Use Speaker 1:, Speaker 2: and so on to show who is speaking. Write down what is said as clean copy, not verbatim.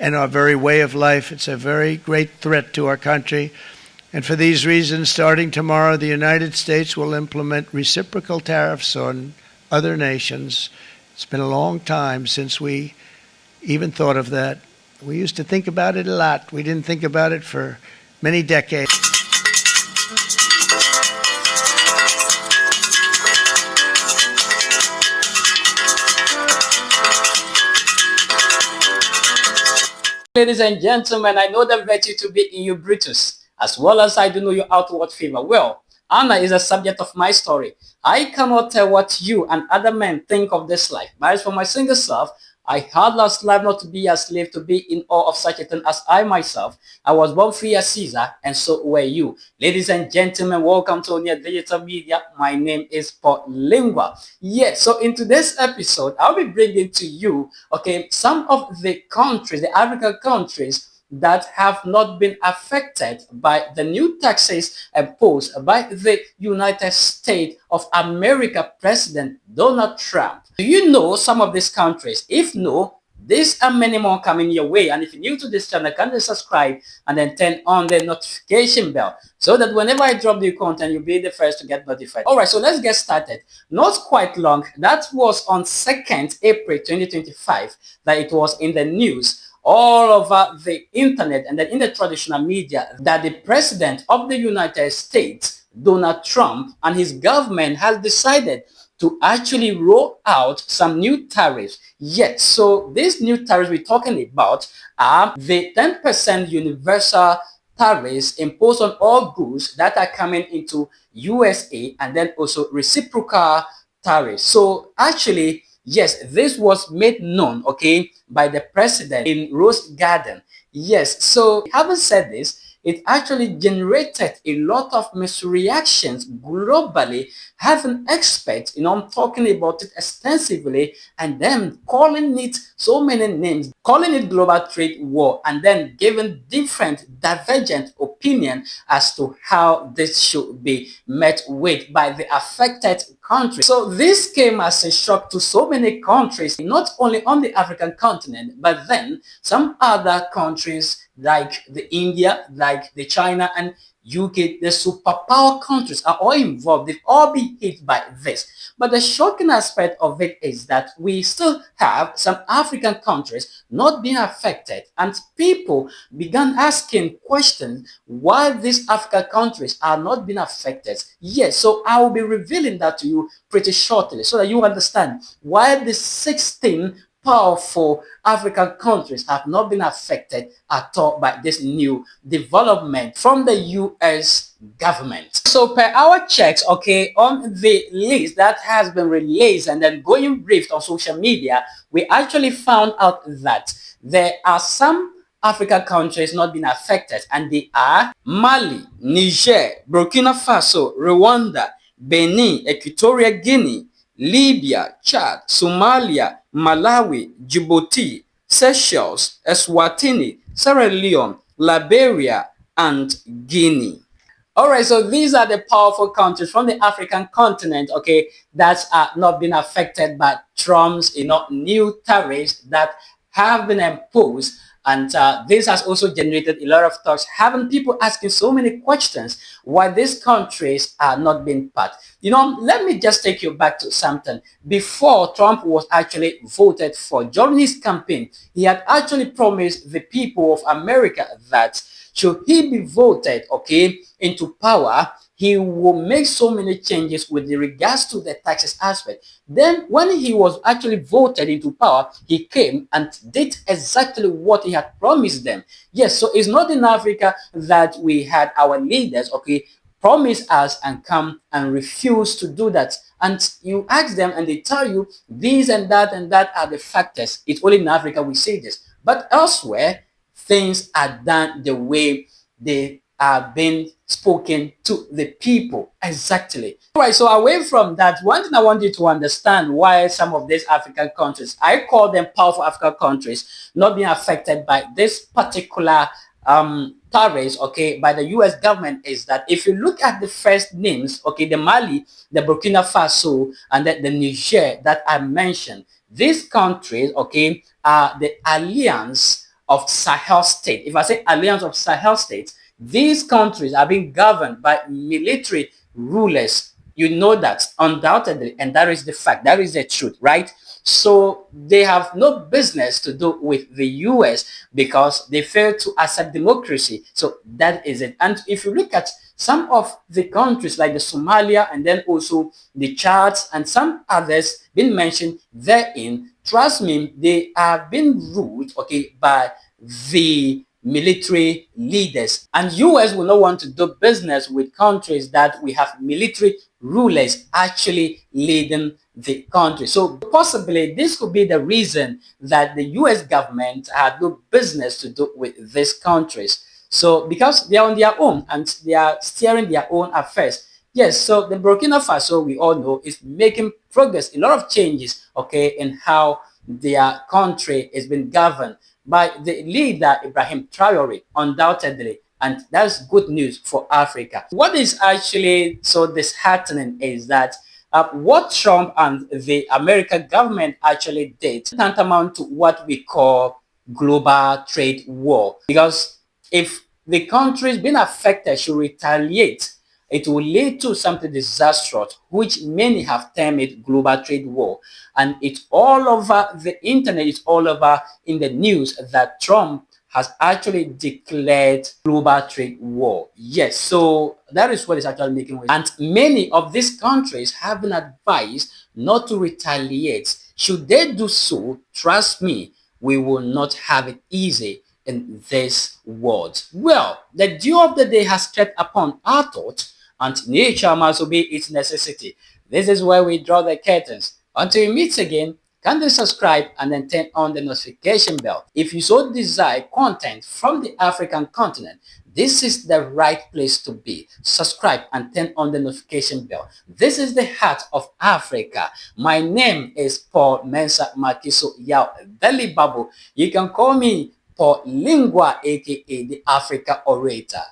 Speaker 1: and our very way of life. It's a very great threat to our country. And for these reasons, starting tomorrow, the United States will implement reciprocal tariffs on other nations. It's been a long time since we even thought of that. We used to think about it a lot. We didn't think about it for many decades.
Speaker 2: Ladies and gentlemen, I know the virtue to be in you, Brutus, as well as I do know your outward favor. Well, Anna is the subject of my story. I cannot tell what you and other men think of this life, but as for my single self, I had last life not to be a slave, to be in awe of such a thing as I myself. I was born free as Caesar, and so were you. Ladies and gentlemen, welcome to Near Digital Media. My name is Paul Lingua. Yes, so in today's episode, I'll be bringing to you, some of the countries, the African countries, that have not been affected by the new taxes imposed by the United States of America President Donald Trump. Do you know some of these countries? If no, these are many more coming your way. And if you're new to this channel, kindly subscribe and then turn on the notification bell so that whenever I drop new content, you'll be the first to get notified. All right, so let's get started. Not quite long. That was on 2nd April 2025 that it was in the news all over the internet and then in the traditional media that the president of the United States, Donald Trump, and his government has decided to actually roll out some new tariffs. Yes, so these new tariffs we're talking about are the 10% universal tariffs imposed on all goods that are coming into USA, and then also reciprocal tariffs. So actually, yes, this was made known, by the president in Rose Garden. Yes, so having said this, it actually generated a lot of misreactions globally, having experts, I'm talking about it extensively, and then calling it so many names, calling it global trade war, and then giving different divergent opinion as to how this should be met with by the affected countries. So this came as a shock to so many countries, not only on the African continent, but then some other countries like the India, like the China and UK, the superpower countries are all involved. They've all been hit by this. But the shocking aspect of it is that we still have some African countries not being affected, and people began asking questions why these African countries are not being affected. Yes, so I will be revealing that to you pretty shortly so that you understand why the 16 powerful African countries have not been affected at all by this new development from the US government. So per our checks, on the list that has been released and then going briefed on social media, we actually found out that there are some African countries not being affected, and they are Mali, Niger, Burkina Faso, Rwanda, Benin, Equatorial Guinea, Libya, Chad, Somalia, Malawi, Djibouti, Seychelles, Eswatini, Sierra Leone, Liberia, and Guinea. All right, so these are the powerful countries from the African continent, that are not being affected by Trump's, new tariffs that have been imposed. And this has also generated a lot of talks, having people asking so many questions why these countries are not being part. Let me just take you back to something. Before Trump was actually voted for, during his campaign, he had actually promised the people of America that should he be voted, into power, he will make so many changes with regards to the taxes aspect. Then when he was actually voted into power, he came and did exactly what he had promised them. Yes, so it's not in Africa that we had our leaders, promise us and come and refuse to do that. And you ask them and they tell you these and that are the factors. It's only in Africa we see this. But elsewhere, things are done the way they are being spoken to the people. Exactly. All right, so away from that, one thing I want you to understand why some of these African countries, I call them powerful African countries, not being affected by this particular tariffs, by the US government, is that if you look at the first names, the Mali, the Burkina Faso, and the Niger that I mentioned, these countries, are the alliance of Sahel state. If I say alliance of Sahel states, these countries are being governed by military rulers. You know that undoubtedly, and that is the fact, that is the truth, right? So they have no business to do with the US because they fail to accept democracy. So that is it. And if you look at some of the countries like the Somalia and then also the Chad and some others been mentioned therein, trust me, they are being ruled, okay, by the military leaders. And US will not want to do business with countries that we have military rulers actually leading the country. So possibly this could be the reason that the US government had no business to do with these countries. So because they are on their own and they are steering their own affairs. Yes, so the Burkina Faso, we all know, is making progress, a lot of changes, okay, in how their country is being governed by the leader Ibrahim Traore, undoubtedly, and that's good news for Africa. What is actually so disheartening is that what Trump and the American government actually did tantamount to what we call global trade war, because if the countries being affected should retaliate, it will lead to something disastrous, which many have termed it global trade war. And it's all over the internet, it's all over in the news that Trump has actually declared global trade war. Yes, so that is what is actually making waves. And many of these countries have been advised not to retaliate. Should they do so, trust me, we will not have it easy in this world. Well, the dew of the day has crept upon our thoughts, and nature must obey its necessity. This is where we draw the curtains. Until we meet again, kindly subscribe and then turn on the notification bell. If you so desire content from the African continent, this is the right place to be. Subscribe and turn on the notification bell. This is the heart of Africa. My name is Paul Mensa Makiso Yao Deli Babu. You can call me Paul Lingua, aka the Africa Orator.